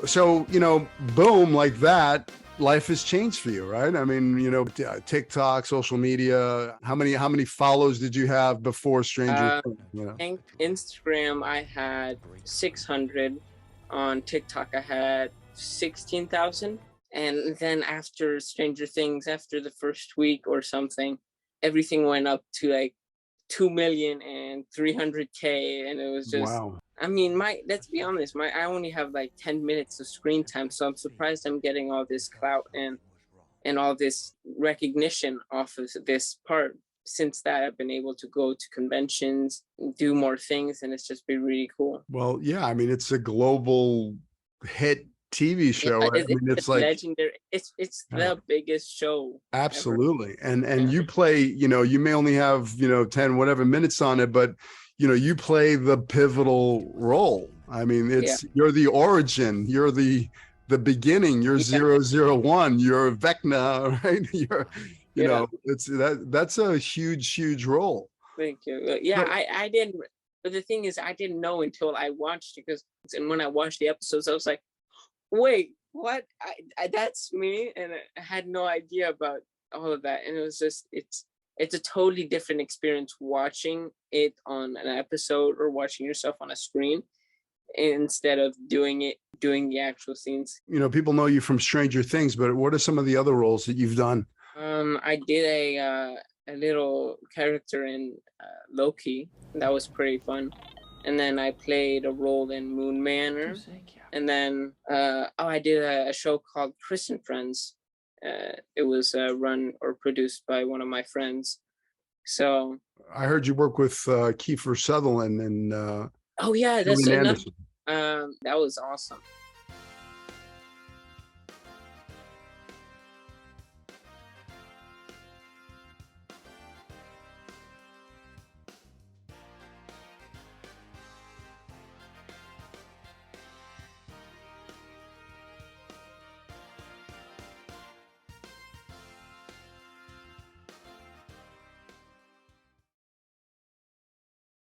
So, boom, like that, life has changed for you, right? I mean, TikTok, social media, how many follows did you have before Stranger Things, Instagram, I had 600. On TikTok, I had 16,000. And then after Stranger Things, after the first week or something, everything went up to like 2 million and 300K. And it was just, Wow. I mean, let's be honest, I only have like 10 minutes of screen time. So I'm surprised I'm getting all this clout and all this recognition off of this part. Since that, I've been able to go to conventions, do more things, and it's just been really cool. Well, yeah, I mean, it's a global hit TV show, Yeah, right? I mean, it's it's like legendary. It's the biggest show ever. absolutely. And Yeah. you play, you may only have, 10 whatever minutes on it, but you play the pivotal role. I mean, Yeah. you're the origin, you're the beginning, you're Yeah. 001, you're Vecna, right? Yeah. That's a huge role. Thank you. Yeah, So, I didn't. But the thing is, I didn't know until I watched it. And when I watched the episodes, I was like, "Wait, what? That's me," and I had no idea about all of that. And it was just, it's a totally different experience watching it on an episode or watching yourself on a screen instead of doing the actual scenes. people know you from Stranger Things, but what are some of the other roles that you've done? I did a little character in Loki. That was pretty fun. And then I played a role in Moon Manor. And then I did a show called Chris and Friends. It was run or produced by one of my friends. So I heard you work with Kiefer Sutherland and oh yeah, that's Gillian another. Anderson. That was awesome.